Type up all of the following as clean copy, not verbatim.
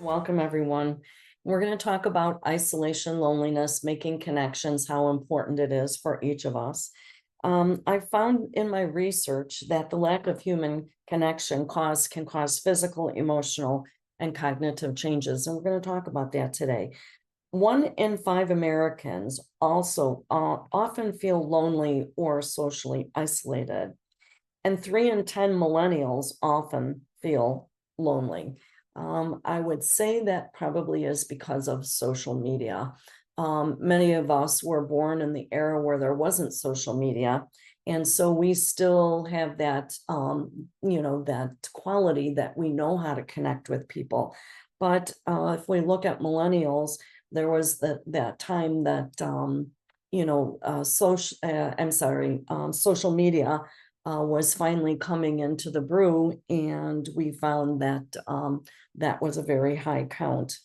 Welcome, everyone. We're going to talk about isolation, loneliness, making connections, how important it is for each of us. I found in my research that the lack of human connection can cause physical, emotional, and cognitive changes. And we're going to talk about that today. 1 in 5 Americans also often feel lonely or socially isolated. And 3 in 10 millennials often feel lonely. I would say that probably is because of social media. Many of us were born in the era where there wasn't social media. And so we still have that, that quality that we know how to connect with people. But if we look at millennials, there was that time that, social media was finally coming into the brew, and we found that that was a very high count.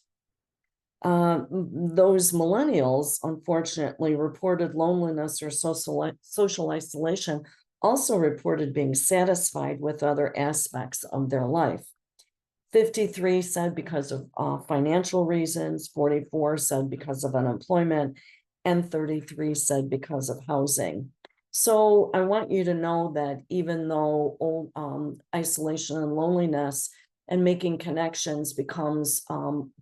Those millennials, unfortunately, reported loneliness or social isolation, also reported being satisfied with other aspects of their life. 53 said because of financial reasons, 44 said because of unemployment, and 33 said because of housing. So I want you to know that even though isolation and loneliness and making connections becomes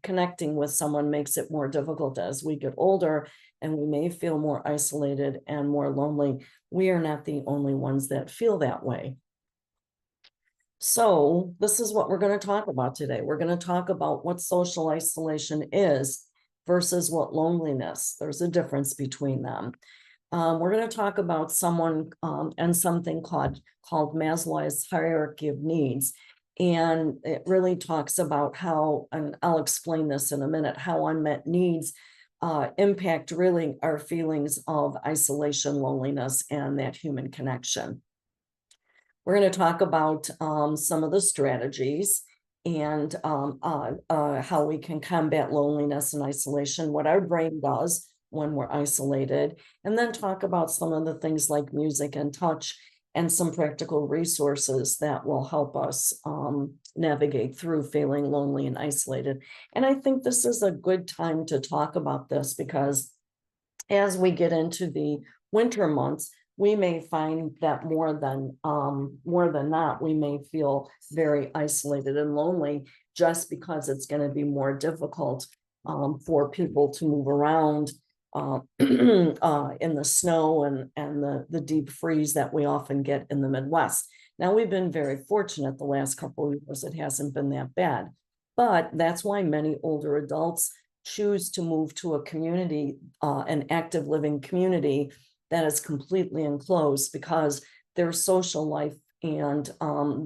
connecting with someone makes it more difficult as we get older, and we may feel more isolated and more lonely, we are not the only ones that feel that way. So this is what we're going to talk about today. We're going to talk about what social isolation is versus what loneliness. There's a difference between them. We're going to talk about someone and something called Maslow's hierarchy of needs. And it really talks about how, and I'll explain this in a minute, how unmet needs impact really our feelings of isolation, loneliness, and that human connection. We're going to talk about some of the strategies and how we can combat loneliness and isolation, what our brain does when we're isolated, and then talk about some of the things like music and touch and some practical resources that will help us navigate through feeling lonely and isolated. And I think this is a good time to talk about this because as we get into the winter months, we may find that more than not, we may feel very isolated and lonely just because it's going to be more difficult for people to move around in the snow and the deep freeze that we often get in the Midwest. Now, we've been very fortunate the last couple of years. It hasn't been that bad, but that's why many older adults choose to move to a community, an active living community that is completely enclosed, because their social life and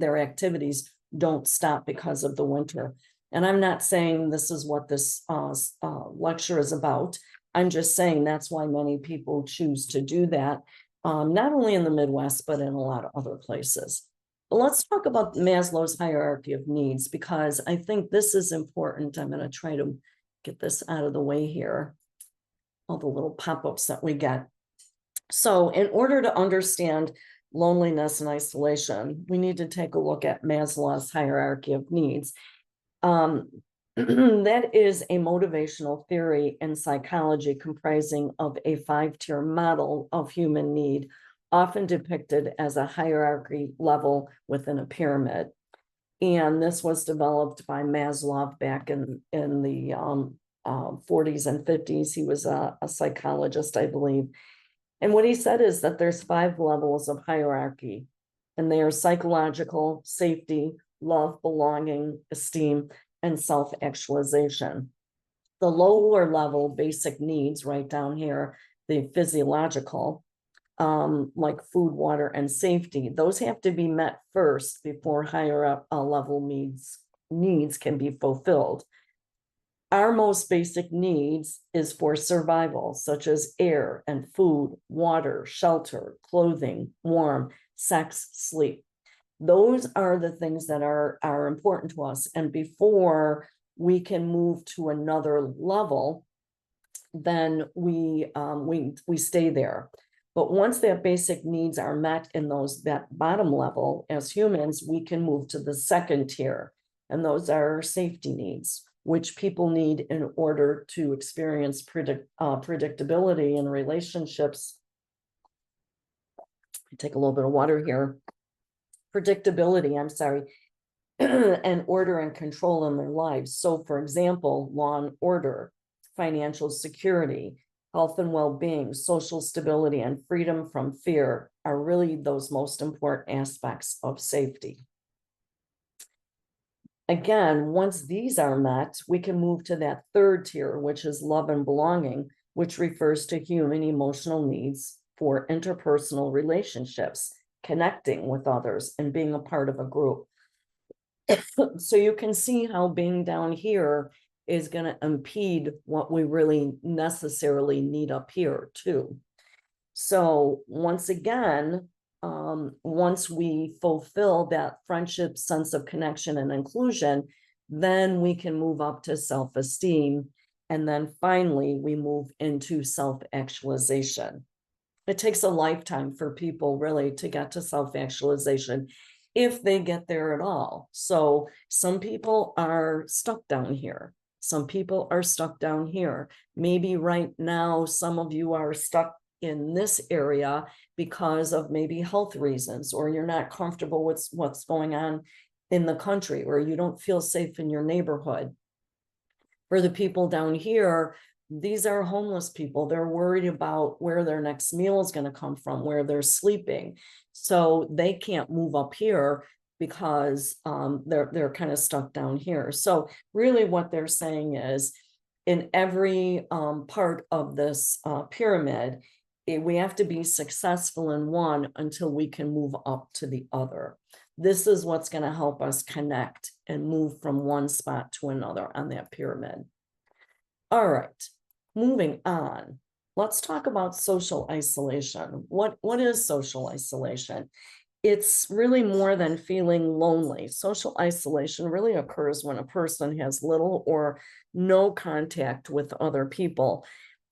their activities don't stop because of the winter. And I'm not saying this is what this lecture is about. I'm just saying that's why many people choose to do that, not only in the Midwest, but in a lot of other places. But let's talk about Maslow's hierarchy of needs, because I think this is important. I'm going to try to get this out of the way here, all the little pop-ups that we get. So in order to understand loneliness and isolation, we need to take a look at Maslow's hierarchy of needs. That is a motivational theory in psychology comprising of a 5-tier model of human need, often depicted as a hierarchy level within a pyramid. And this was developed by Maslow back in the 40s and 50s. He was a psychologist, I believe. And what he said is that there's 5 levels of hierarchy, and they are psychological, safety, love, belonging, esteem, and self-actualization. The lower level basic needs right down here, the physiological, like food, water, and safety, those have to be met first before higher up level needs needs can be fulfilled. Our most basic needs is for survival, such as air and food, water, shelter, clothing, warm, sex, sleep. Those are the things that are important to us. And before we can move to another level, then we stay there. But once that basic needs are met in that bottom level, as humans, we can move to the second tier. And those are safety needs, which people need in order to experience predictability in relationships. Take a little bit of water here. Predictability, I'm sorry, and order and control in their lives. So, for example, law and order, financial security, health and well-being, social stability, and freedom from fear are really those most important aspects of safety. Again, once these are met, we can move to that third tier, which is love and belonging, which refers to human emotional needs for interpersonal relationships, connecting with others, and being a part of a group. So you can see how being down here is going to impede what we really necessarily need up here too. So once again, once we fulfill that friendship, sense of connection and inclusion, then we can move up to self-esteem. And then finally, we move into self-actualization. It takes a lifetime for people really to get to self-actualization, if they get there at all. So some people are stuck down here. Some people are stuck down here. Maybe right now, some of you are stuck in this area because of maybe health reasons, or you're not comfortable with what's going on in the country, or you don't feel safe in your neighborhood. For the people down here, these are homeless people. They're worried about where their next meal is going to come from, where they're sleeping. So they can't move up here because they're kind of stuck down here. So really what they're saying is, in every part of this pyramid, we have to be successful in one until we can move up to the other. This is what's going to help us connect and move from one spot to another on that pyramid. All right, moving on. Let's talk about social isolation. What is social isolation? It's really more than feeling lonely. Social isolation really occurs when a person has little or no contact with other people.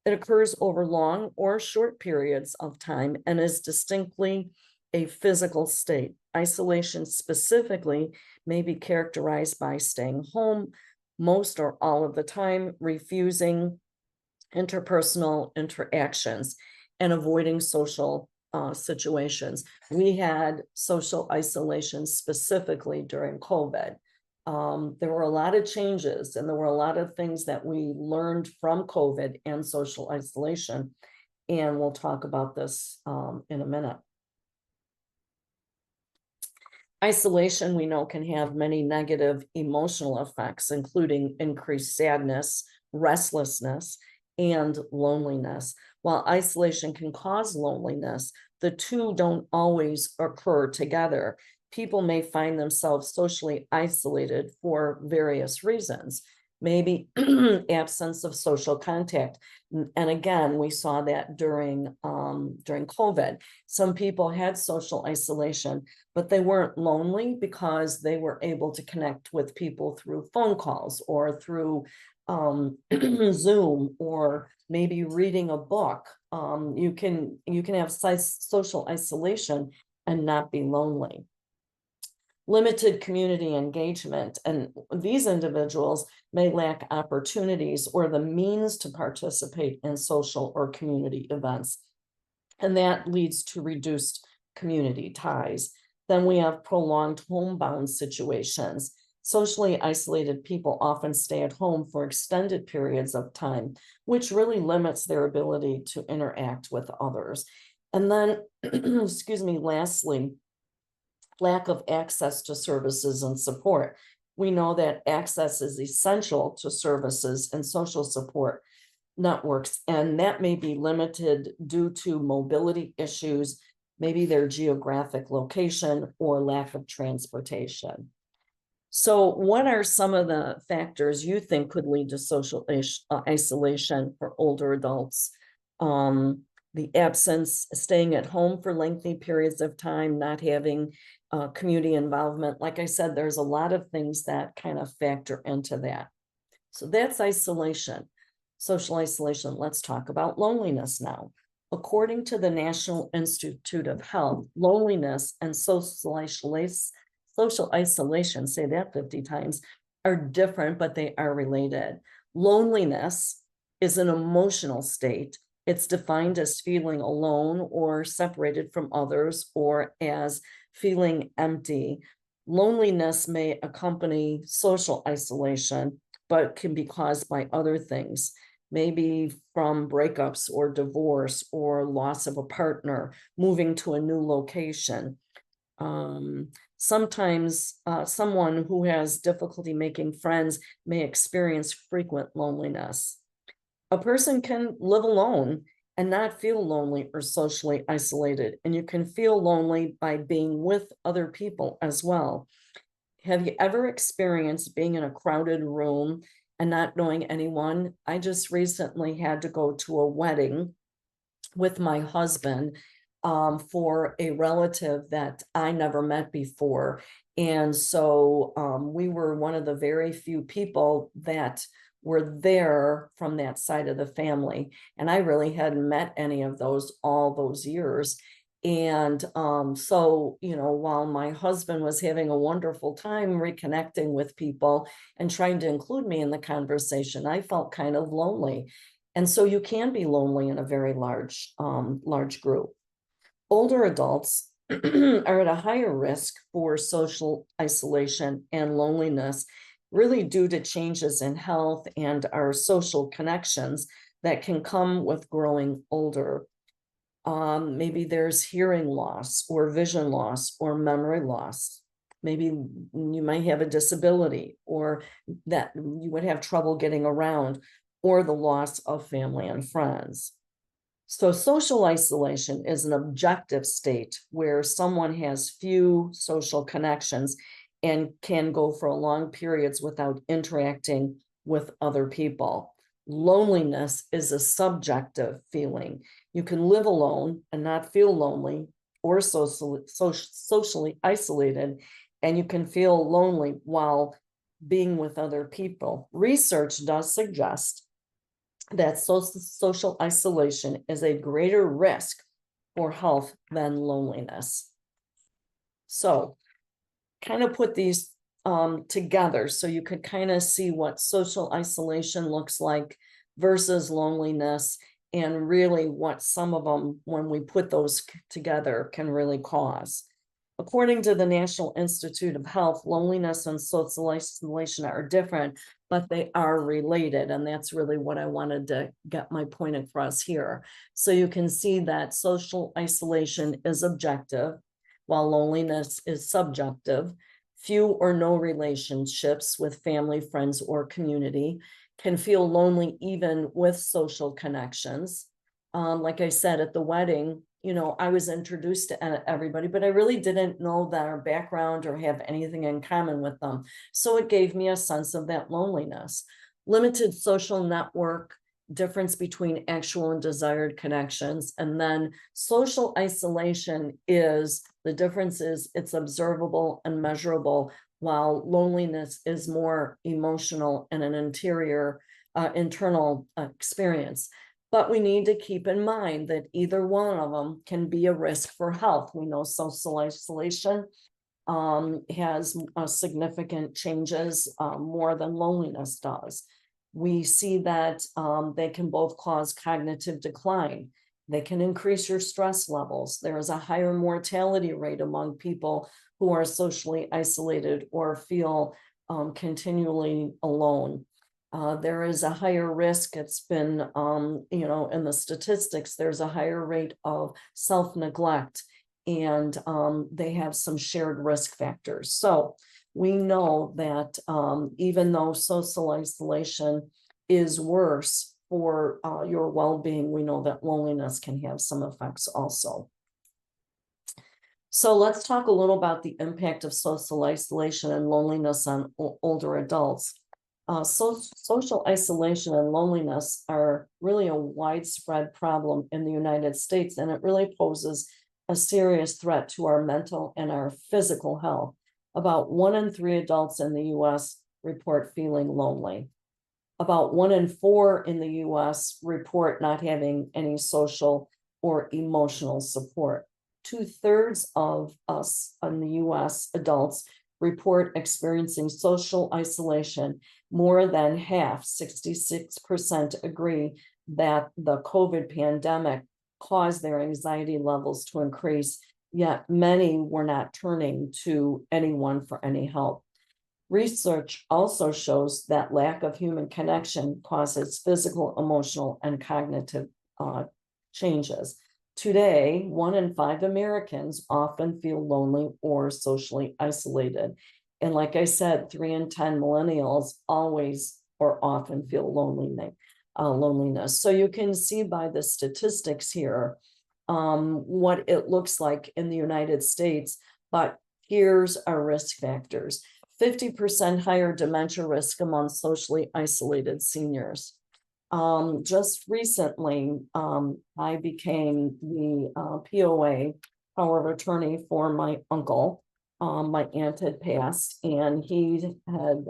It occurs over long or short periods of time and is distinctly a physical state. Isolation specifically may be characterized by staying home most or all of the time, refusing interpersonal interactions, and avoiding social situations. We had social isolation specifically during COVID. There were a lot of changes, and there were a lot of things that we learned from COVID and social isolation. And we'll talk about this in a minute. Isolation, we know, can have many negative emotional effects, including increased sadness, restlessness, and loneliness. While isolation can cause loneliness, the two don't always occur together. People may find themselves socially isolated for various reasons. Maybe absence of social contact. And again, we saw that during COVID. Some people had social isolation, but they weren't lonely because they were able to connect with people through phone calls or through Zoom, or maybe reading a book. You can have social isolation and not be lonely. Limited community engagement, and these individuals may lack opportunities or the means to participate in social or community events, and that leads to reduced community ties. Then we have prolonged homebound situations. Socially isolated people often stay at home for extended periods of time, which really limits their ability to interact with others. And then, excuse me, lastly, lack of access to services and support. We know that access is essential to services and social support networks, and that may be limited due to mobility issues, maybe their geographic location, or lack of transportation. So what are some of the factors you think could lead to social isolation for older adults? The absence, staying at home for lengthy periods of time, not having community involvement. Like I said, there's a lot of things that kind of factor into that. So that's isolation, social isolation. Let's talk about loneliness now. According to the National Institute of Health, loneliness and social isolation, say that 50 times, are different, but they are related. Loneliness is an emotional state. It's defined as feeling alone or separated from others, or as feeling empty. Loneliness may accompany social isolation, but can be caused by other things, maybe from breakups or divorce or loss of a partner, moving to a new location. Sometimes someone who has difficulty making friends may experience frequent loneliness. A person can live alone and not feel lonely or socially isolated, and you can feel lonely by being with other people as well. Have you ever experienced being in a crowded room and not knowing anyone? I just recently had to go to a wedding with my husband for a relative that I never met before. And so we were one of the very few people that were there from that side of the family. And I really hadn't met any of those all those years. And so, while my husband was having a wonderful time reconnecting with people and trying to include me in the conversation, I felt kind of lonely. And so you can be lonely in a very large group. Older adults are at a higher risk for social isolation and loneliness, really due to changes in health and our social connections that can come with growing older. Maybe there's hearing loss or vision loss or memory loss. Maybe you might have a disability, or that you would have trouble getting around, or the loss of family and friends. So social isolation is an objective state where someone has few social connections and can go for long periods without interacting with other people. Loneliness is a subjective feeling. You can live alone and not feel lonely or socially isolated, and you can feel lonely while being with other people. Research does suggest that social isolation is a greater risk for health than loneliness. So kind of put these together so you could kind of see what social isolation looks like versus loneliness, and really what some of them, when we put those together, can really cause. According to the National Institute of Health, loneliness and social isolation are different, but they are related. And that's really what I wanted to get my point across here. So you can see that social isolation is objective, while loneliness is subjective. Few or no relationships with family, friends, or community, can feel lonely even with social connections. Like I said, at the wedding, I was introduced to everybody, but I really didn't know their background or have anything in common with them. So it gave me a sense of that loneliness. Limited social network, difference between actual and desired connections. And then social isolation is, the difference is it's observable and measurable, while loneliness is more emotional and an internal experience. But we need to keep in mind that either one of them can be a risk for health. We know social isolation has significant changes more than loneliness does. We see that they can both cause cognitive decline. They can increase your stress levels. There is a higher mortality rate among people who are socially isolated or feel continually alone. There is a higher risk. It's been, in the statistics, there's a higher rate of self-neglect, and they have some shared risk factors. So we know that even though social isolation is worse for your well-being, we know that loneliness can have some effects also. So let's talk a little about the impact of social isolation and loneliness on older adults. Social isolation and loneliness are really a widespread problem in the United States, and it really poses a serious threat to our mental and our physical health. About 1 in 3 adults in the US report feeling lonely. About 1 in 4 in the US report not having any social or emotional support. 2/3 of us in the US adults report experiencing social isolation. More than half, 66%, agree that the COVID pandemic caused their anxiety levels to increase, yet many were not turning to anyone for any help. Research also shows that lack of human connection causes physical, emotional, and cognitive changes. Today, 1 in 5 Americans often feel lonely or socially isolated. And like I said, 3 in 10 millennials always or often feel loneliness. So you can see by the statistics here what it looks like in the United States, but here's our risk factors. 50% higher dementia risk among socially isolated seniors. Just recently, I became the POA, power of attorney, for my uncle. My aunt had passed, and he had,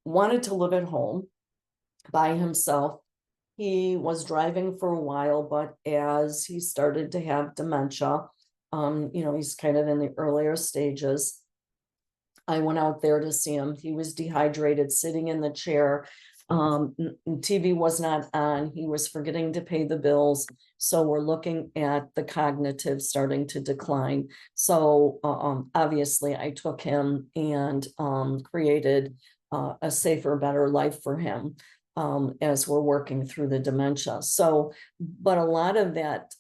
wanted to live at home by himself. He was driving for a while, but as he started to have dementia, he's kind of in the earlier stages. I went out there to see him. He was dehydrated, sitting in the chair. TV was not on. He was forgetting to pay the bills. So we're looking at the cognitive starting to decline. So obviously I took him and created a safer, better life for him as we're working through the dementia. So, but a lot of that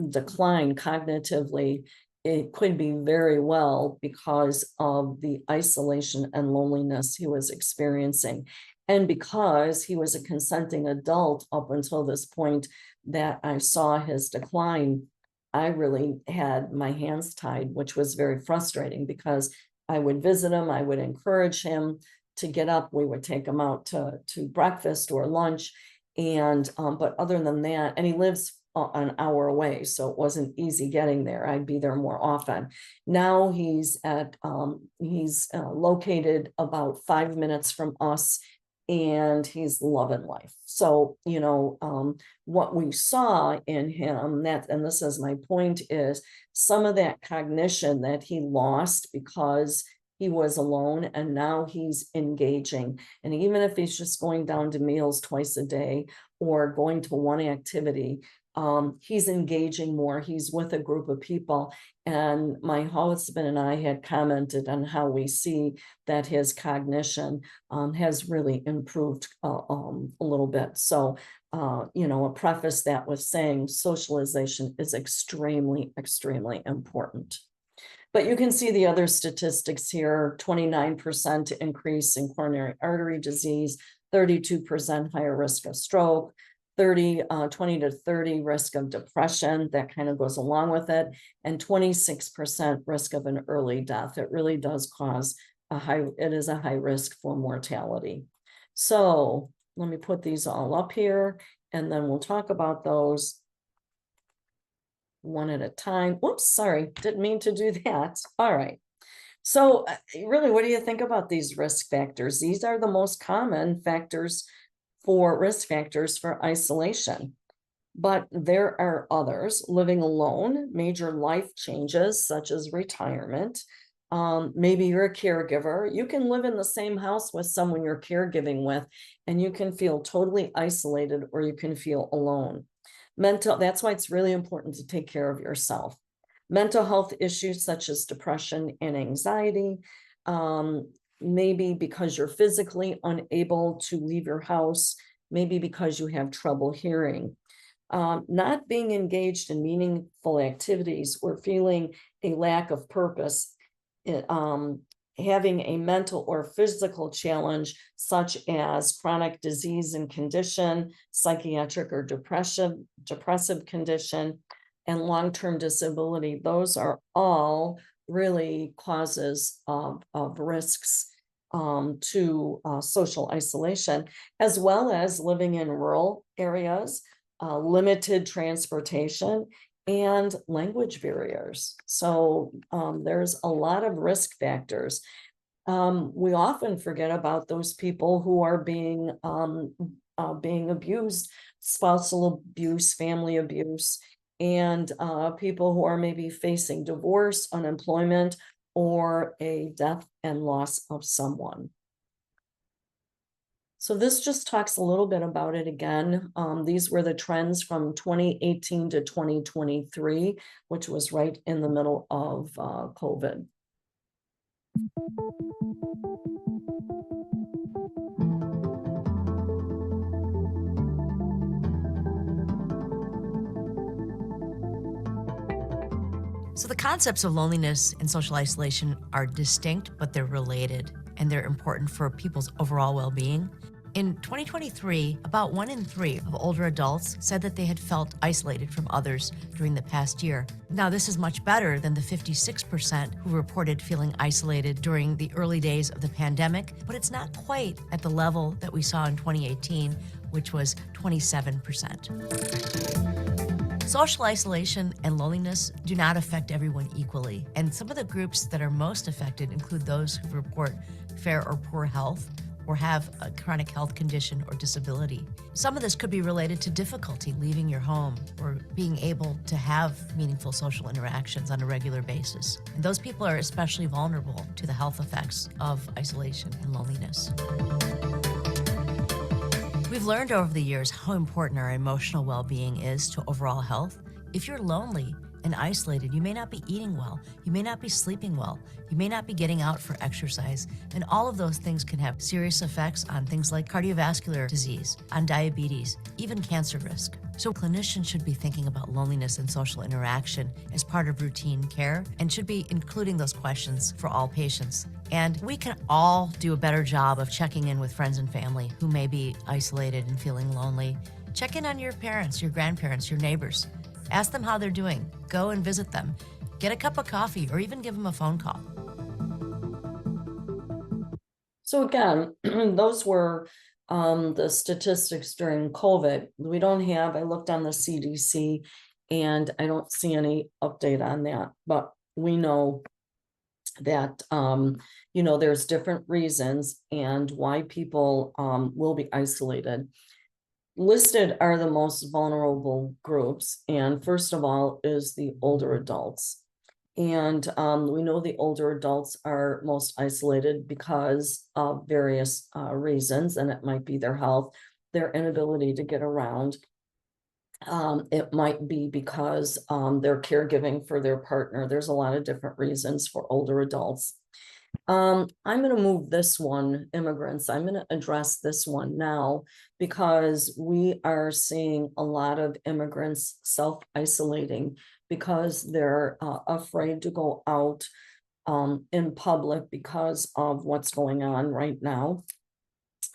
decline cognitively, it could be very well because of the isolation and loneliness he was experiencing. And because he was a consenting adult up until this point that I saw his decline, I really had my hands tied, which was very frustrating because I would visit him, I would encourage him to get up, we would take him out to breakfast or lunch. And but other than that, and he lives an hour away, so it wasn't easy getting there. I'd be there more often. Now he's located about 5 minutes from us, and he's loving life. So what we saw in him, and this is my point, is some of that cognition that he lost because he was alone, and now he's engaging. And even if he's just going down to meals twice a day or going to one activity, he's engaging more. He's with a group of people. And my husband and I had commented on how we see that his cognition has really improved a little bit. So, a preface that with saying socialization is extremely, extremely important. But you can see the other statistics here: 29% increase in coronary artery disease, 32% higher risk of stroke, 20 to 30 risk of depression, that kind of goes along with it, and 26% risk of an early death. It really does cause it is a high risk for mortality. So let me put these all up here, and then we'll talk about those one at a time. Whoops, sorry, didn't mean to do that. All right. So really, what do you think about these risk factors? These are the most common risk factors for isolation. But there are others: living alone, major life changes such as retirement. Maybe you're a caregiver. You can live in the same house with someone you're caregiving with, and you can feel totally isolated, or you can feel alone. That's why it's really important to take care of yourself. Mental health issues such as depression and anxiety, maybe because you're physically unable to leave your house, maybe because you have trouble hearing. Not being engaged in meaningful activities or feeling a lack of purpose, having a mental or physical challenge such as chronic disease and condition, psychiatric or depressive condition, and long-term disability. Those are all really causes of risks to social isolation, as well as living in rural areas, limited transportation, and language barriers. So there's a lot of risk factors. We often forget about those people who are being abused, spousal abuse, family abuse, and people who are maybe facing divorce, unemployment, or a death and loss of someone. So this just talks a little bit about it again. These were the trends from 2018 to 2023, which was right in the middle of COVID. So the concepts of loneliness and social isolation are distinct, but they're related, and they're important for people's overall well-being. In 2023, about 1 in 3 of older adults said that they had felt isolated from others during the past year. Now, this is much better than the 56% who reported feeling isolated during the early days of the pandemic, but it's not quite at the level that we saw in 2018, which was 27%. Social isolation and loneliness do not affect everyone equally, and some of the groups that are most affected include those who report fair or poor health or have a chronic health condition or disability. Some of this could be related to difficulty leaving your home or being able to have meaningful social interactions on a regular basis. And those people are especially vulnerable to the health effects of isolation and loneliness. We've learned over the years how important our emotional well-being is to overall health. If you're lonely and isolated, you may not be eating well, you may not be sleeping well, you may not be getting out for exercise, and all of those things can have serious effects on things like cardiovascular disease, on diabetes, even cancer risk. So clinicians should be thinking about loneliness and social interaction as part of routine care and should be including those questions for all patients. And we can all do a better job of checking in with friends and family who may be isolated and feeling lonely. Check in on your parents, your grandparents, your neighbors. Ask them how they're doing. Go and visit them. Get a cup of coffee or even give them a phone call. So again, those were the statistics during COVID. We don't have, I looked on the CDC and I don't see any update on that, but we know that, there's different reasons and why people will be isolated. Listed are the most vulnerable groups, and first of all is the older adults. And we know the older adults are most isolated because of various reasons, and it might be their health, their inability to get around. It might be because they're caregiving for their partner. There's a lot of different reasons for older adults. I'm going to move this one, immigrants. I'm going to address this one now because we are seeing a lot of immigrants self-isolating because they're afraid to go out in public because of what's going on right now.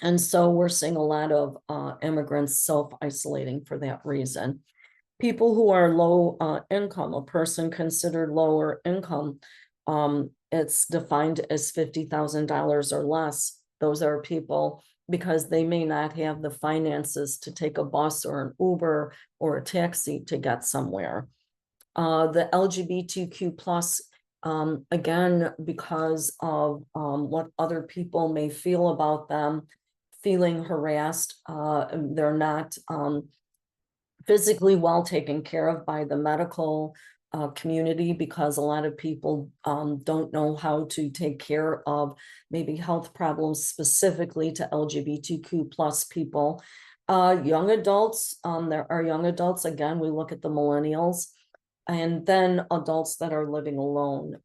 And so we're seeing a lot of immigrants self-isolating for that reason. People who are low income, a person considered lower income, it's defined as $50,000 or less. Those are people because they may not have the finances to take a bus or an Uber or a taxi to get somewhere. The LGBTQ plus, again, because of what other people may feel about them, feeling harassed, they're not physically well taken care of by the medical community because a lot of people don't know how to take care of maybe health problems specifically to LGBTQ plus people. Young adults, there are young adults, again, we look at the millennials, and then adults that are living alone.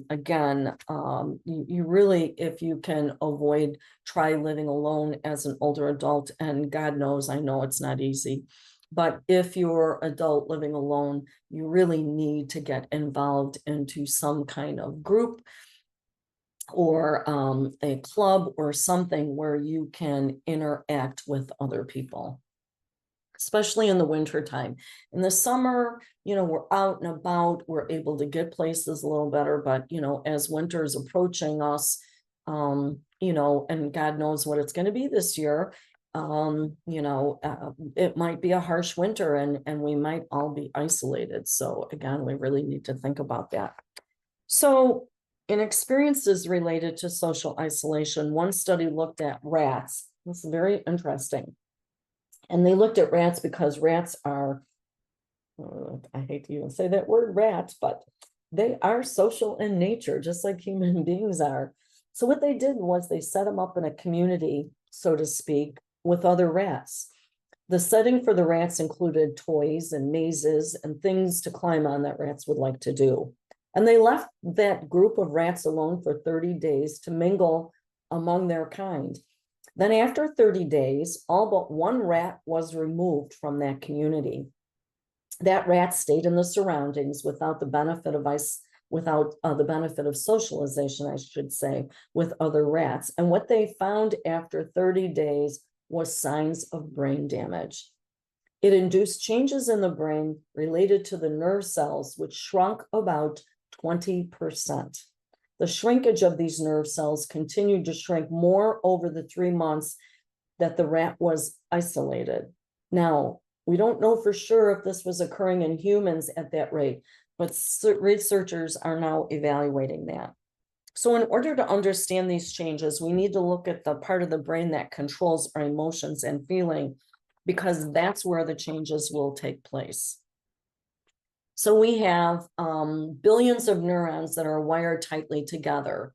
Again, you really, if you can avoid, try living alone as an older adult, and God knows, I know it's not easy. But if you're adult living alone, you really need to get involved into some kind of group or a club or something where you can interact with other people. especially in the winter time. In the summer, we're out and about, we're able to get places a little better, but as winter is approaching us, and God knows what it's going to be this year, it might be a harsh winter, and we might all be isolated. So again, we really need to think about that. So in experiences related to social isolation, one study looked at rats. This is very interesting. And they looked at rats because rats are, I hate to even say that word, rats, but they are social in nature, just like human beings are. So what they did was they set them up in a community, so to speak, with other rats. The setting for the rats included toys and mazes and things to climb on that rats would like to do. And they left that group of rats alone for 30 days to mingle among their kind. Then after 30 days, all but one rat was removed from that community. That rat stayed in the surroundings without the benefit of socialization, I should say, with other rats. And what they found after 30 days was signs of brain damage. It induced changes in the brain related to the nerve cells, which shrunk about 20%. The shrinkage of these nerve cells continued to shrink more over the 3 months that the rat was isolated. Now, we don't know for sure if this was occurring in humans at that rate, but researchers are now evaluating that. So in order to understand these changes, we need to look at the part of the brain that controls our emotions and feeling, because that's where the changes will take place. So we have billions of neurons that are wired tightly together.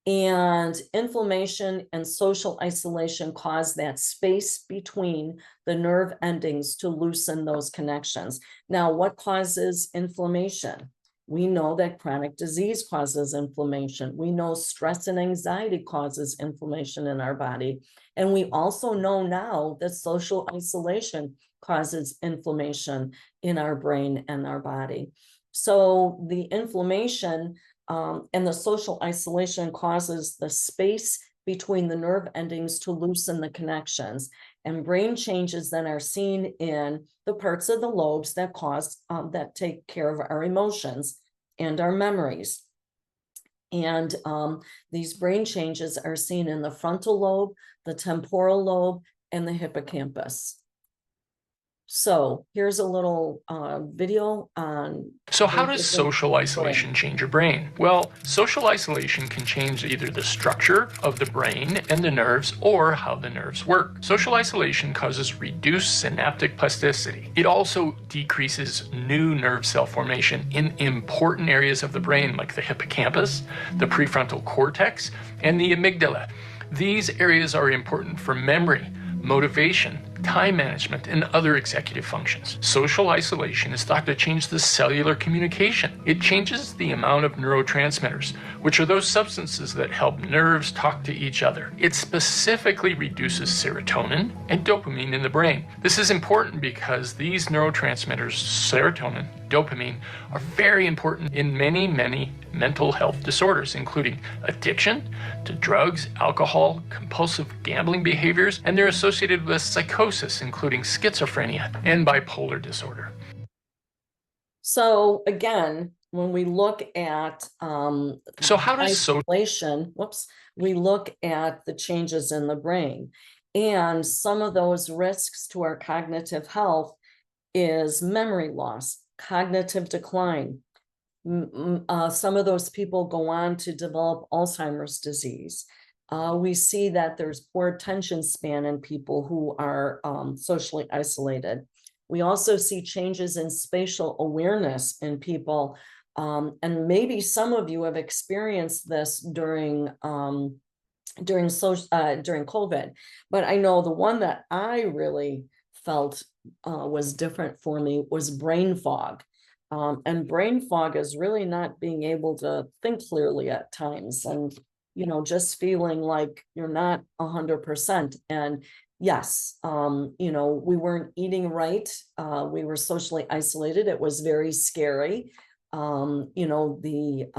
And inflammation and social isolation cause that space between the nerve endings to loosen those connections. Now, what causes inflammation? We know that chronic disease causes inflammation. We know stress and anxiety causes inflammation in our body. And we also know now that social isolation causes inflammation in our brain and our body. So the inflammation and the social isolation causes the space between the nerve endings to loosen the connections. And brain changes then are seen in the parts of the lobes that that take care of our emotions and our memories. And these brain changes are seen in the frontal lobe, the temporal lobe, and the hippocampus. So here's a little video on. So how does social isolation change your brain? Well, social isolation can change either the structure of the brain and the nerves or how the nerves work. Social isolation causes reduced synaptic plasticity. It also decreases new nerve cell formation in important areas of the brain like the hippocampus, the prefrontal cortex, and the amygdala. These areas are important for memory, motivation, time management, and other executive functions. Social isolation is thought to change the cellular communication. It changes the amount of neurotransmitters, which are those substances that help nerves talk to each other. It specifically reduces serotonin and dopamine in the brain. This is important because these neurotransmitters, serotonin, dopamine, are very important in many mental health disorders, including addiction to drugs, alcohol, compulsive gambling behaviors, and they're associated with psychosis, including schizophrenia and bipolar disorder. So again, when we look at so how does isolation, we look at the changes in the brain, and some of those risks to our cognitive health is memory loss, cognitive decline. Some of those people go on to develop Alzheimer's disease. We see that there's poor attention span in people who are socially isolated. We also see changes in spatial awareness in people. And maybe some of you have experienced this during COVID, but I know the one that I really felt was different for me was brain fog. And brain fog is really not being able to think clearly at times, and just feeling like you're not 100%. And yes, we weren't eating right. We were socially isolated. It was very scary. The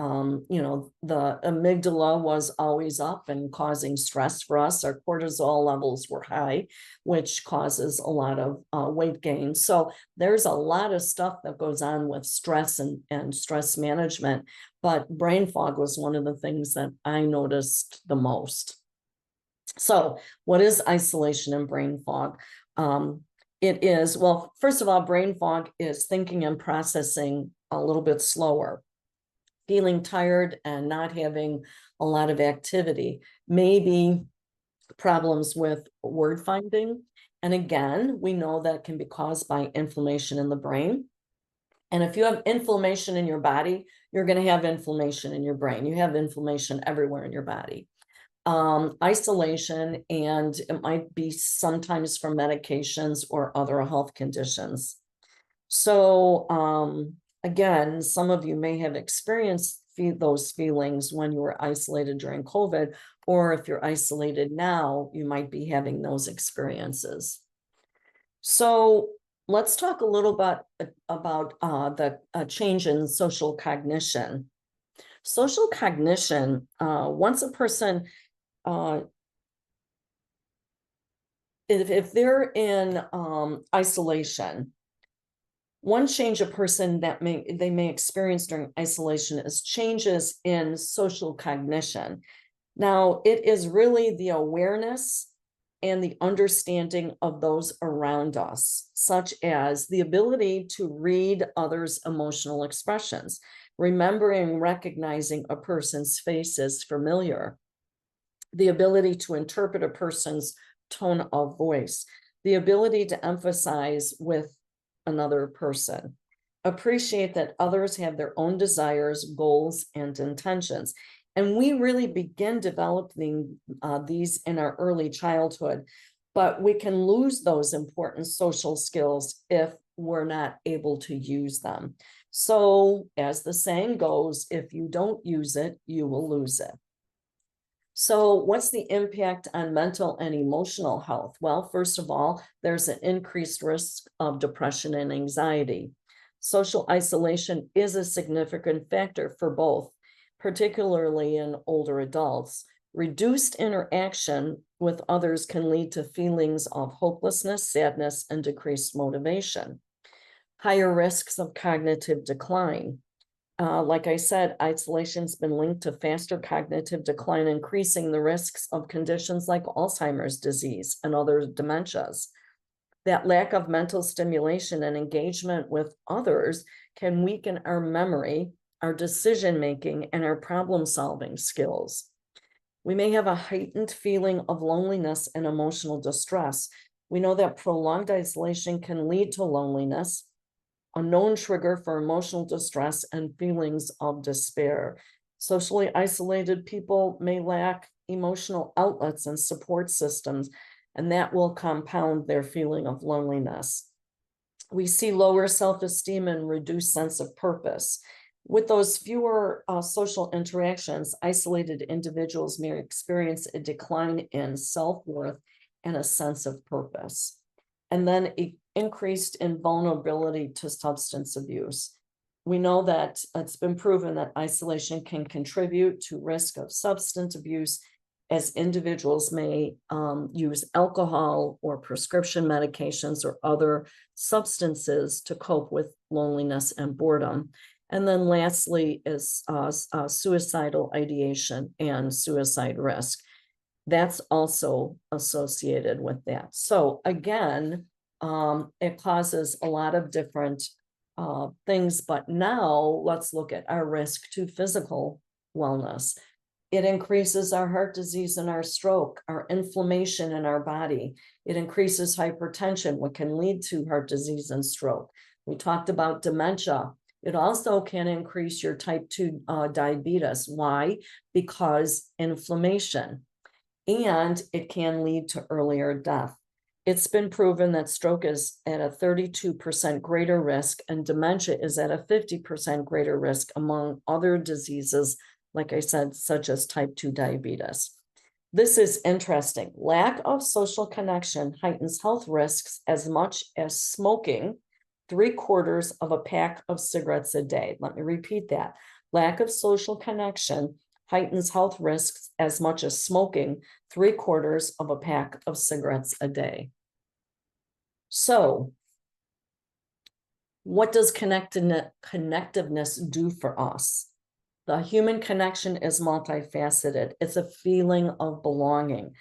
amygdala was always up and causing stress for us. Our cortisol levels were high, which causes a lot of weight gain. So there's a lot of stuff that goes on with stress and stress management, but brain fog was one of the things that I noticed the most. So what is isolation and brain fog? It is, well, first of all, brain fog is thinking and processing a little bit slower, feeling tired and not having a lot of activity, maybe problems with word finding. And again, we know that can be caused by inflammation in the brain. And if you have inflammation in your body, you're going to have inflammation in your brain. You have inflammation everywhere in your body. Isolation, and it might be sometimes from medications or other health conditions. So again, some of you may have experienced those feelings when you were isolated during COVID, or if you're isolated now, you might be having those experiences. So let's talk a little bit about the change in social cognition. Social cognition, once a person, if they're in isolation, one change a person that they may experience during isolation is changes in social cognition. Now, it is really the awareness and the understanding of those around us, such as the ability to read others' emotional expressions, remembering, recognizing a person's face as familiar, the ability to interpret a person's tone of voice, the ability to emphasize with another person, appreciate that others have their own desires, goals, and intentions. And we really begin developing these in our early childhood, but we can lose those important social skills if we're not able to use them. So as the saying goes, if you don't use it, you will lose it. So what's the impact on mental and emotional health? Well, first of all, there's an increased risk of depression and anxiety. Social isolation is a significant factor for both, particularly in older adults. Reduced interaction with others can lead to feelings of hopelessness, sadness, and decreased motivation. Higher risks of cognitive decline. Like I said, isolation's been linked to faster cognitive decline, increasing the risks of conditions like Alzheimer's disease and other dementias. That lack of mental stimulation and engagement with others can weaken our memory, our decision-making, and our problem-solving skills. We may have a heightened feeling of loneliness and emotional distress. We know that prolonged isolation can lead to loneliness, a known trigger for emotional distress and feelings of despair. Socially isolated people may lack emotional outlets and support systems, and that will compound their feeling of loneliness. We see lower self-esteem and reduced sense of purpose. With those fewer social interactions, isolated individuals may experience a decline in self-worth and a sense of purpose. And then increased in vulnerability to substance abuse. We know that it's been proven that isolation can contribute to risk of substance abuse, as individuals may use alcohol or prescription medications or other substances to cope with loneliness and boredom. And then lastly is suicidal ideation and suicide risk. That's also associated with that. So again, it causes a lot of different things, but now let's look at our risk to physical wellness. It increases our heart disease and our stroke, our inflammation in our body. It increases hypertension, what can lead to heart disease and stroke. We talked about dementia. It also can increase your type 2 diabetes. Why? Because inflammation. And it can lead to earlier death. It's been proven that stroke is at a 32% greater risk and dementia is at a 50% greater risk among other diseases, like I said, such as type 2 diabetes. This is interesting. Lack of social connection heightens health risks as much as smoking, 3/4 of a pack of cigarettes a day. Let me repeat that. Lack of social connection heightens health risks as much as smoking 3/4 of a pack of cigarettes a day. So, what does connectiveness do for us? The human connection is multifaceted. It's a feeling of belonging.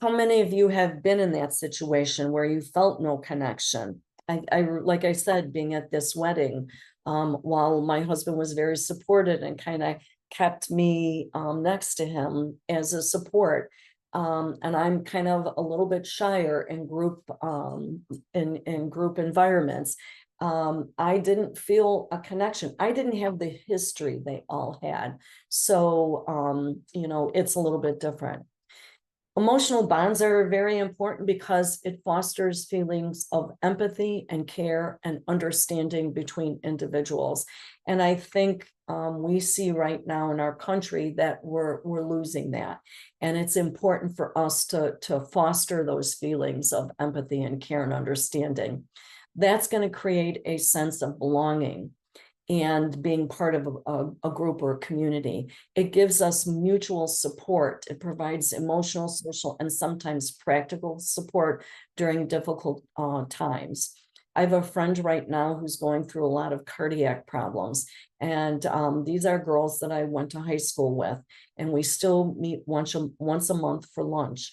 How many of you have been in that situation where you felt no connection? Like I said, being at this wedding, while my husband was very supportive and kind of kept me next to him as a support. And I'm kind of a little bit shyer in group environments. I didn't feel a connection. I didn't have the history they all had. So, it's a little bit different. Emotional bonds are very important because it fosters feelings of empathy and care and understanding between individuals. And I think we see right now in our country that we're losing that. And it's important for us to foster those feelings of empathy and care and understanding. That's going to create a sense of belonging and being part of a group or a community. It gives us mutual support. It provides emotional, social, and sometimes practical support during difficult times. I have a friend right now who's going through a lot of cardiac problems. And these are girls that I went to high school with, and we still meet once a month for lunch.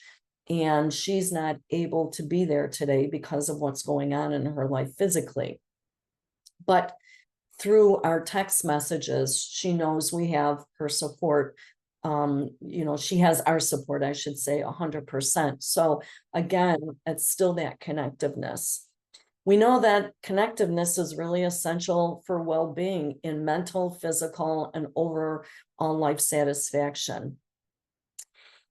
And she's not able to be there today because of what's going on in her life physically. But through our text messages, she knows we have her support. She has our support, I should say, 100%. So again, it's still that connectiveness. We know that connectiveness is really essential for well-being in mental, physical, and overall life satisfaction.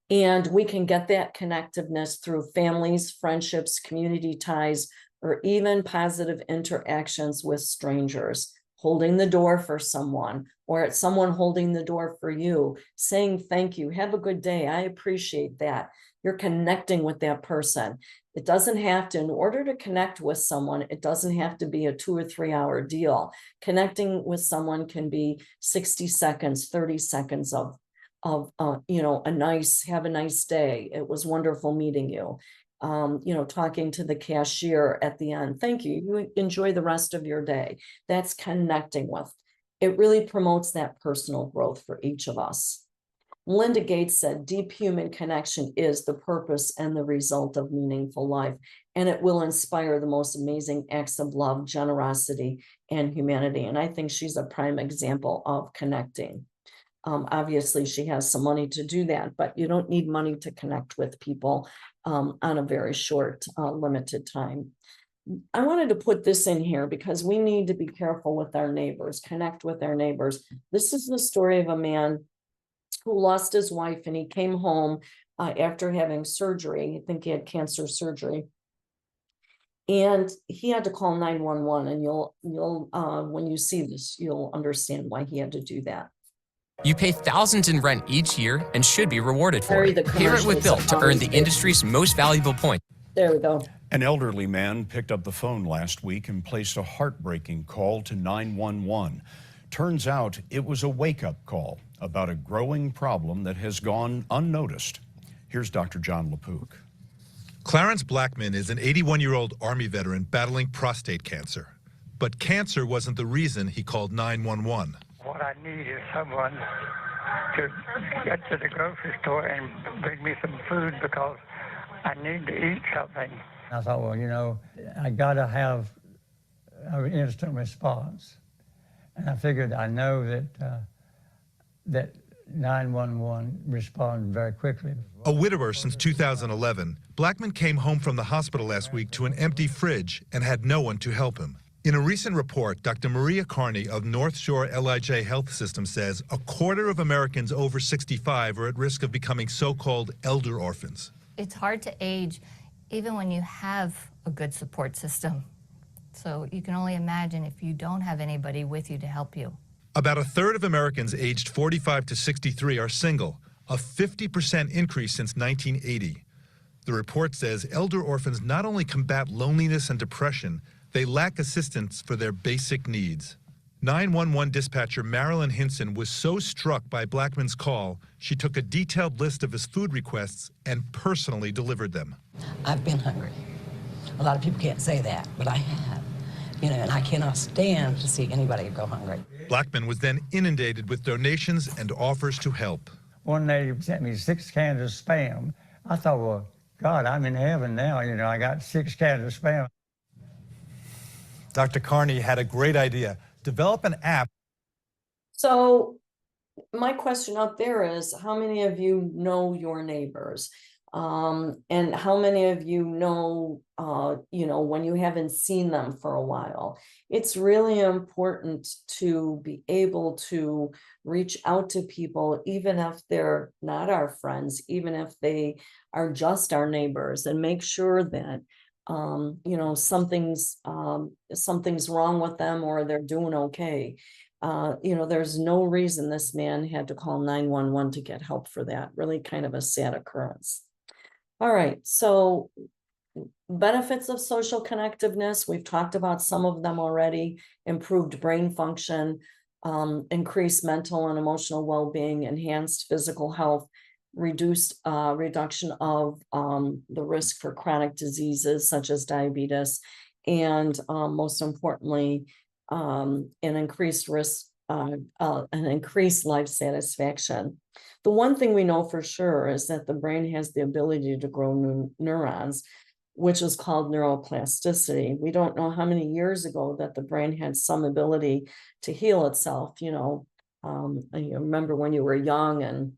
And we can get that connectiveness through families, friendships, community ties, or even positive interactions with strangers. Holding the door for someone, or it's someone holding the door for you, saying thank you, have a good day, I appreciate that. You're connecting with that person. It doesn't have to, in order to connect with someone, it doesn't have to be a 2 or 3 hour deal. Connecting with someone can be 60 seconds, 30 seconds of have a nice day. It was wonderful meeting you. Talking to the cashier at the end. Thank you. You enjoy the rest of your day. That's connecting with. It really promotes that personal growth for each of us. Melinda Gates said, deep human connection is the purpose and the result of meaningful life, and it will inspire the most amazing acts of love, generosity, and humanity. And I think she's a prime example of connecting. Obviously, she has some money to do that, but you don't need money to connect with people on a very short, limited time. I wanted to put this in here because we need to be careful with our neighbors, connect with our neighbors. This is the story of a man who lost his wife, and he came home after having surgery. I think he had cancer surgery. And he had to call 911, and you'll when you see this, you'll understand why he had to do that. You pay thousands in rent each year and should be rewarded for it. Pair it with commercials Bilt to earn the always do. industry's most valuable point. There we go. An elderly man picked up the phone last week and placed a heartbreaking call to 911. Turns out it was a wake-up call about a growing problem that has gone unnoticed. Here's Dr. John LaPook. Clarence Blackman is an 81-year-old Army veteran battling prostate cancer. But cancer wasn't the reason he called 911. What I need is someone to get to the grocery store and bring me some food because I need to eat something. I thought, well, I got to have an instant response. And I figured I know that 911 responded very quickly. A widower since 2011, Blackman came home from the hospital last week to an empty fridge and had no one to help him. In a recent report, Dr. Maria Carney of North Shore LIJ Health System says 1/4 of Americans over 65 are at risk of becoming so-called elder orphans. It's hard to age even when you have a good support system. So you can only imagine if you don't have anybody with you to help you. About 1/3 of Americans aged 45 to 63 are single, a 50% increase since 1980. The report says elder orphans not only combat loneliness and depression, They lack assistance for their basic needs. 911 dispatcher Marilyn Hinson was so struck by Blackman's call, she took a detailed list of his food requests and personally delivered them. I've been hungry. A lot of people can't say that, but I have. And I cannot stand to see anybody go hungry. Blackman was then inundated with donations and offers to help. One lady sent me 6 cans of Spam. I thought, well, God, I'm in heaven now. I got 6 cans of Spam. Dr. Carney had a great idea. Develop an app. So my question out there is, how many of you know your neighbors? And how many of you know, when you haven't seen them for a while? It's really important to be able to reach out to people, even if they're not our friends, even if they are just our neighbors, and make sure that something's wrong with them or they're doing okay. There's no reason this man had to call 911 to get help for that. Really kind of a sad occurrence. All right, so benefits of social connectiveness, we've talked about some of them already: improved brain function, increased mental and emotional well-being, enhanced physical health, reduction of the risk for chronic diseases such as diabetes, and most importantly, an increased life satisfaction. The one thing we know for sure is that the brain has the ability to grow new neurons, which is called neuroplasticity. We don't know how many years ago that the brain had some ability to heal itself. You remember when you were young and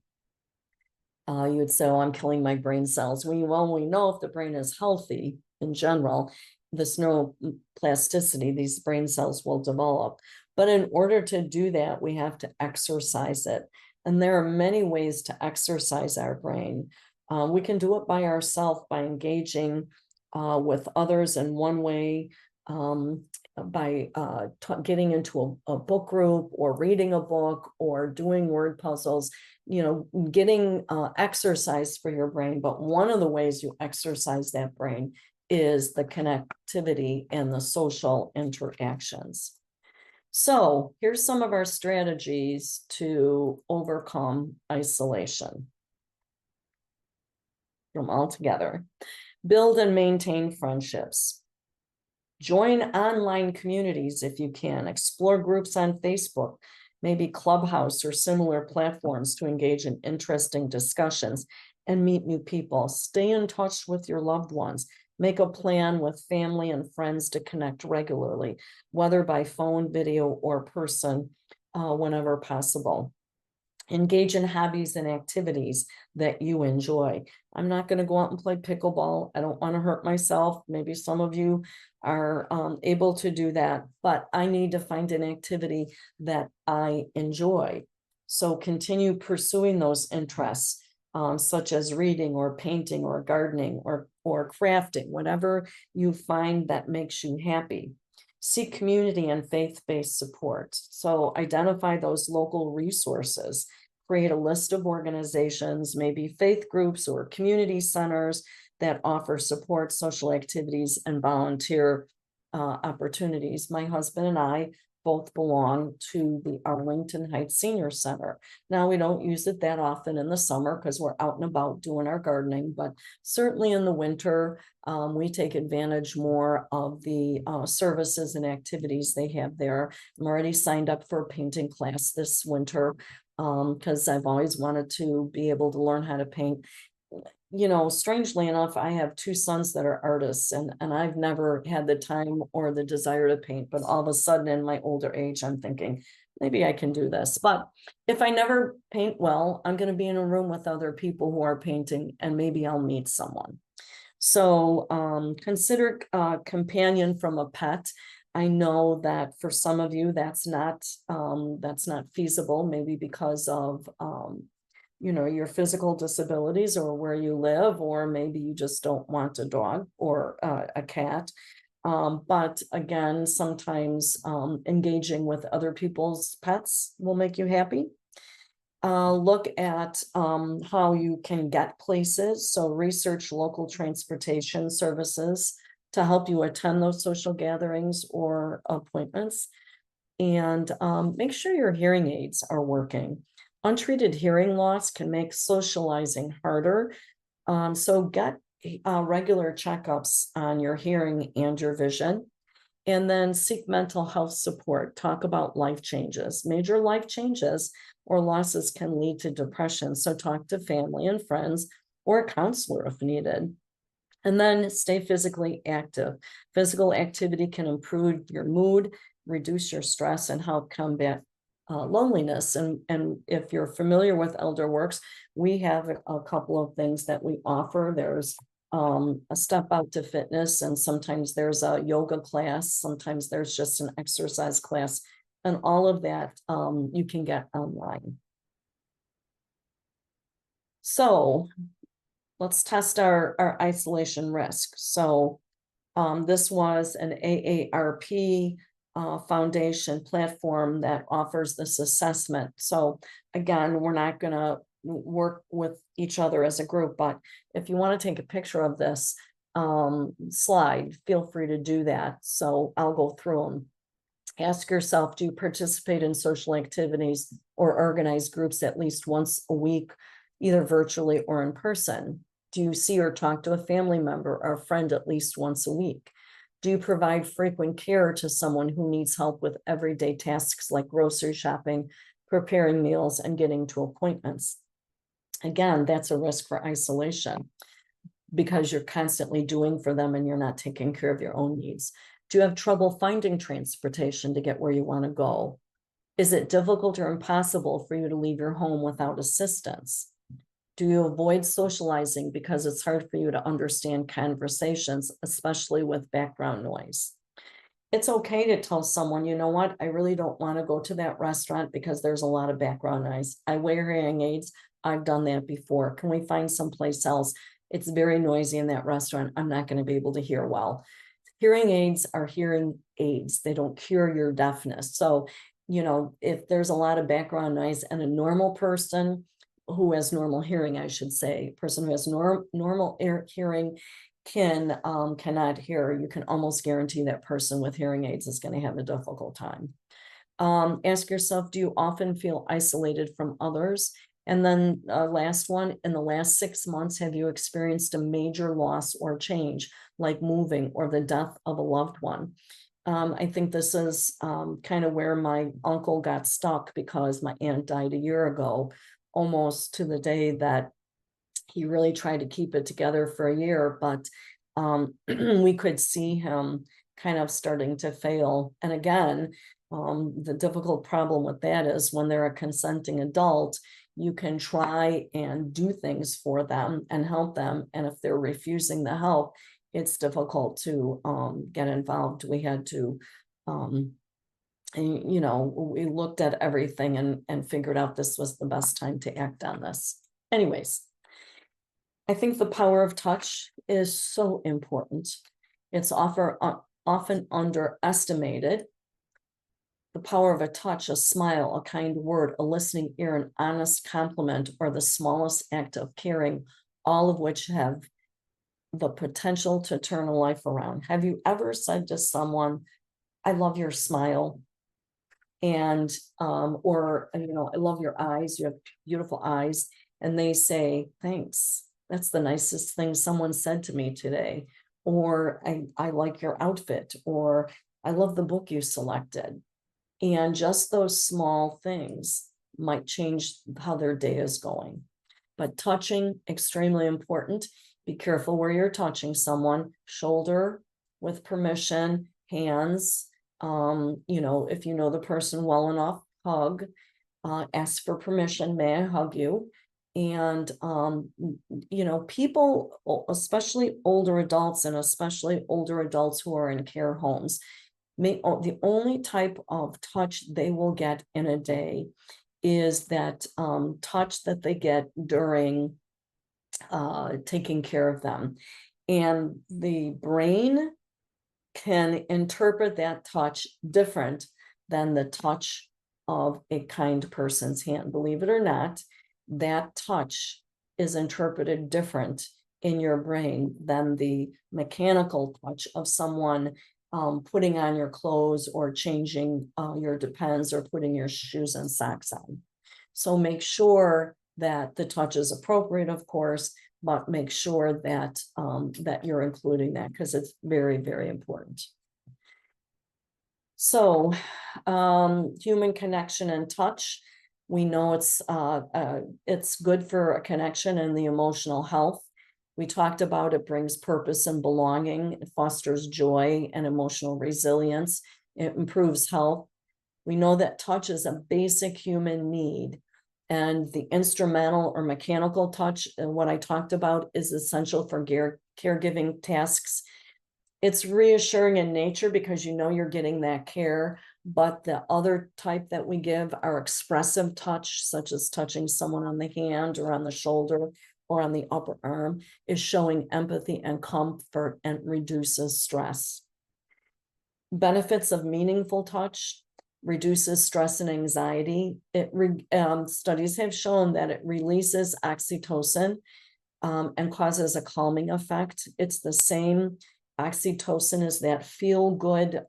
you would say, oh, I'm killing my brain cells. We know if the brain is healthy in general, this neuroplasticity, these brain cells will develop. But in order to do that, we have to exercise it. And there are many ways to exercise our brain. We can do it by ourselves by engaging with others in one way, by getting into a book group or reading a book or doing word puzzles, getting exercise for your brain. But one of the ways you exercise that brain is the connectivity and the social interactions. So here's some of our strategies to overcome isolation. From all together. Build and maintain friendships. Join online communities if you can. Explore groups on Facebook, maybe Clubhouse or similar platforms to engage in interesting discussions and meet new people. Stay in touch with your loved ones. Make a plan with family and friends to connect regularly, whether by phone, video, or person, whenever possible. Engage in hobbies and activities that you enjoy. I'm not going to go out and play pickleball. I don't want to hurt myself. Maybe some of you are able to do that, but I need to find an activity that I enjoy. So continue pursuing those interests, such as reading or painting or gardening or crafting, whatever you find that makes you happy. Seek community and faith-based support. So identify those local resources. Create a list of organizations, maybe faith groups or community centers that offer support, social activities, and volunteer opportunities. My husband and I both belong to the Arlington Heights Senior Center. Now, we don't use it that often in the summer because we're out and about doing our gardening, but certainly in the winter, we take advantage more of the services and activities they have there. I'm already signed up for a painting class this winter because I've always wanted to be able to learn how to paint. Strangely enough, I have 2 sons that are artists, and I've never had the time or the desire to paint, but all of a sudden in my older age, I'm thinking, maybe I can do this. But if I never paint well, I'm going to be in a room with other people who are painting, and maybe I'll meet someone. So consider a companion from a pet. I know that for some of you, that's not feasible, maybe because of your physical disabilities or where you live, or maybe you just don't want a dog or a cat. But again, sometimes engaging with other people's pets will make you happy. Look at how you can get places. So research local transportation services to help you attend those social gatherings or appointments. And make sure your hearing aids are working. Untreated hearing loss can make socializing harder. So get regular checkups on your hearing and your vision. And then seek mental health support. Talk about life changes. Major life changes or losses can lead to depression. So talk to family and friends or a counselor if needed. And then stay physically active. Physical activity can improve your mood, reduce your stress, and help combat loneliness. And if you're familiar with Elderwerks, we have a couple of things that we offer. There's a step out to fitness, and sometimes there's a yoga class, sometimes there's just an exercise class, and all of that you can get online. So let's test our isolation risk. So this was an AARP foundation platform that offers this assessment. So again, we're not going to work with each other as a group, but if you want to take a picture of this slide, feel free to do that. So I'll go through them. Ask yourself, do you participate in social activities or organize groups at least once a week, either virtually or in person? Do you see or talk to a family member or a friend at least once a week? Do you provide frequent care to someone who needs help with everyday tasks like grocery shopping, preparing meals, and getting to appointments? Again, that's a risk for isolation because you're constantly doing for them and you're not taking care of your own needs. Do you have trouble finding transportation to get where you want to go? Is it difficult or impossible for you to leave your home without assistance? Do you avoid socializing because it's hard for you to understand conversations, especially with background noise? It's okay to tell someone, you know what, I really don't want to go to that restaurant because there's a lot of background noise. I wear hearing aids. I've done that before. Can we find someplace else? It's very noisy in that restaurant. I'm not going to be able to hear well. Hearing aids are hearing aids. They don't cure your deafness. So, you know, if there's a lot of background noise and a normal person who has normal hearing, I should say, person who has normal hearing cannot hear, you can almost guarantee that person with hearing aids is going to have a difficult time. Ask yourself, do you often feel isolated from others? And then last one, in the last 6 months, have you experienced a major loss or change, like moving or the death of a loved one? I think this is kind of where my uncle got stuck because my aunt died a year ago, almost to the day that he really tried to keep it together for a year, but we could see him kind of starting to fail. And again, the difficult problem with that is when they're a consenting adult, you can try and do things for them and help them. And if they're refusing the help, it's difficult to get involved. We had to, you know, we looked at everything and figured out this was the best time to act on this. Anyways, I think the power of touch is so important. It's often underestimated. The power of a touch, a smile, a kind word, a listening ear, an honest compliment, or the smallest act of caring, all of which have the potential to turn a life around. Have you ever said to someone, I love your smile? And, or, you know, I love your eyes, you have beautiful eyes. And they say, thanks. That's the nicest thing someone said to me today. Or I like your outfit, or I love the book you selected. And just those small things might change how their day is going. But touching, extremely important. Be careful where you're touching someone. Shoulder with permission, hands. You know, if you know the person well enough, hug. Ask for permission, may I hug you? And, you know, people, especially older adults and especially older adults who are in care homes, the only type of touch they will get in a day is that touch that they get during taking care of them. And the brain can interpret that touch different than the touch of a kind person's hand. Believe it or not, that touch is interpreted different in your brain than the mechanical touch of someone putting on your clothes or changing your Depends or putting your shoes and socks on. So make sure that the touch is appropriate, of course, but make sure that that you're including that, because it's very, very important. So human connection and touch, we know it's good for a connection and the emotional health. We talked about it brings purpose and belonging. It fosters joy and emotional resilience. It improves health. We know that touch is a basic human need, and the instrumental or mechanical touch, and what I talked about, is essential for caregiving tasks. It's reassuring in nature because you know you're getting that care, but the other type that we give are expressive touch, such as touching someone on the hand or on the shoulder or on the upper arm, is showing empathy and comfort and reduces stress. Benefits of meaningful touch: reduces stress and anxiety. Studies have shown that it releases oxytocin and causes a calming effect. It's the same oxytocin as that feel-good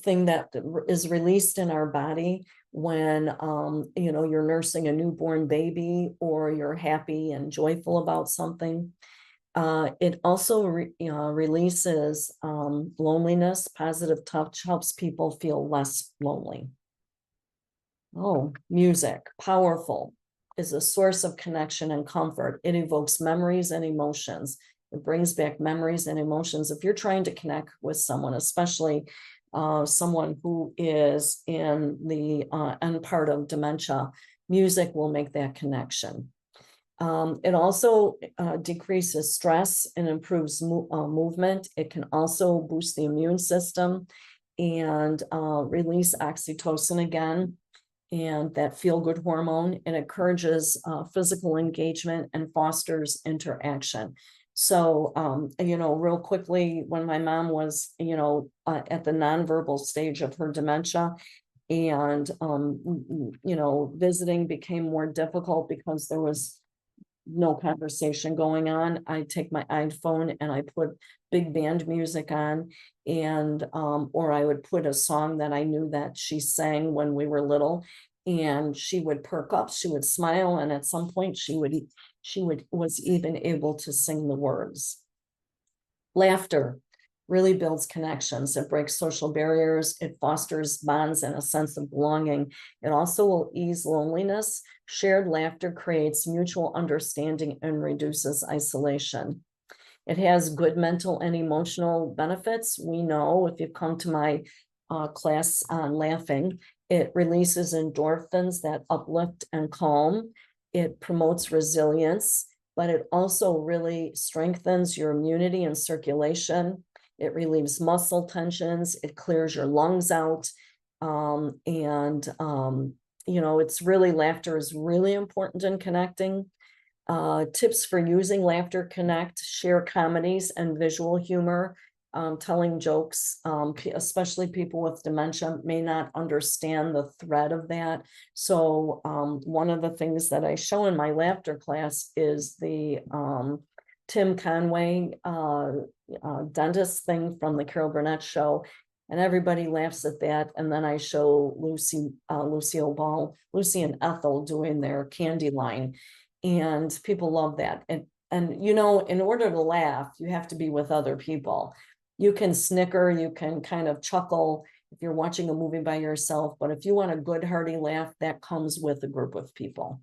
thing that is released in our body when you're nursing a newborn baby or you're happy and joyful about something. It also releases loneliness. Positive touch helps people feel less lonely. Oh, music, powerful, is a source of connection and comfort. It evokes memories and emotions. It brings back memories and emotions. If you're trying to connect with someone, especially someone who is in the end part of dementia, music will make that connection. It also decreases stress and improves movement. It can also boost the immune system and release oxytocin again, and that feel-good hormone. It encourages physical engagement and fosters interaction. So, real quickly, when my mom was, at the nonverbal stage of her dementia, and, visiting became more difficult because there was no conversation going on, I take my iPhone and I put big band music on, and or I would put a song that I knew that she sang when we were little, and she would perk up, she would smile, and at some point she was even able to sing the words. Laughter really builds connections. It breaks social barriers. It fosters bonds and a sense of belonging. It also will ease loneliness. Shared laughter creates mutual understanding and reduces isolation. It has good mental and emotional benefits. We know, if you've come to my class on laughing, it releases endorphins that uplift and calm. It promotes resilience, but it also really strengthens your immunity and circulation. It relieves muscle tensions. It clears your lungs out. It's really, laughter is really important in connecting. Tips for using laughter: connect, share comedies and visual humor. Telling jokes, especially people with dementia may not understand the thread of that. So one of the things that I show in my laughter class is the Tim Conway dentist thing from the Carol Burnett show, and everybody laughs at that. And then I show Lucy and Ethel doing their candy line, and people love that. And in order to laugh, you have to be with other people. You can snicker, you can kind of chuckle if you're watching a movie by yourself, but if you want a good hearty laugh, that comes with a group of people.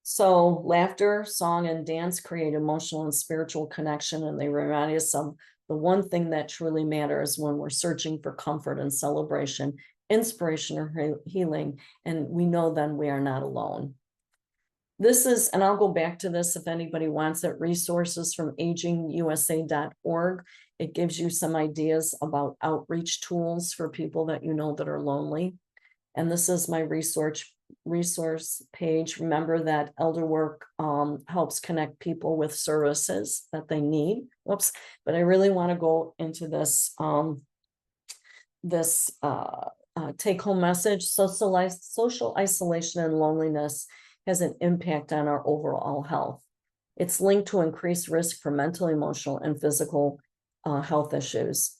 So laughter, song, and dance create emotional and spiritual connection, and they remind us of the one thing that truly matters when we're searching for comfort and celebration, inspiration, or healing, and we know then we are not alone. This is, and I'll go back to this if anybody wants it, resources from agingusa.org. It gives you some ideas about outreach tools for people that that are lonely. And this is my resource page. Remember that Elderwork helps connect people with services that they need. Whoops, but I really want to go into this take-home message: social isolation and loneliness has an impact on our overall health. It's linked to increased risk for mental, emotional, and physical health issues.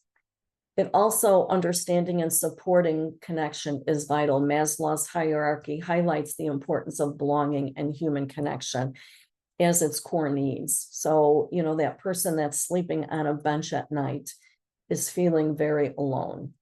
It also, understanding and supporting connection is vital. Maslow's hierarchy highlights the importance of belonging and human connection as its core needs. So, you know, that person that's sleeping on a bench at night is feeling very alone.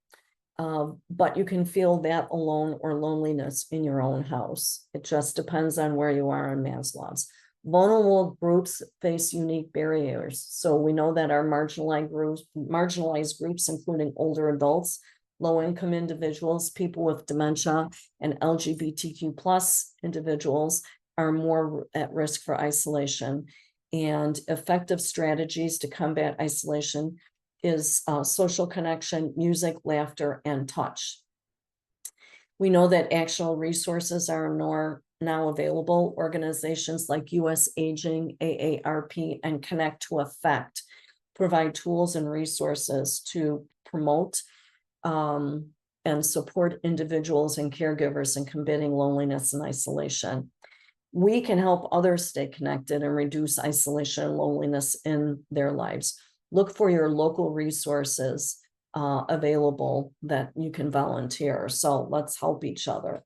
But you can feel that alone or loneliness in your own house. It just depends on where you are in Maslow's. Vulnerable groups face unique barriers. So we know that our marginalized groups, including older adults, low-income individuals, people with dementia, and LGBTQ+ individuals are more at risk for isolation. And effective strategies to combat isolation is social connection, music, laughter, and touch. We know that actual resources are now available. Organizations like US Aging, AARP, and Connect to Effect provide tools and resources to promote and support individuals and caregivers in combating loneliness and isolation. We can help others stay connected and reduce isolation and loneliness in their lives. Look for your local resources available that you can volunteer. So let's help each other.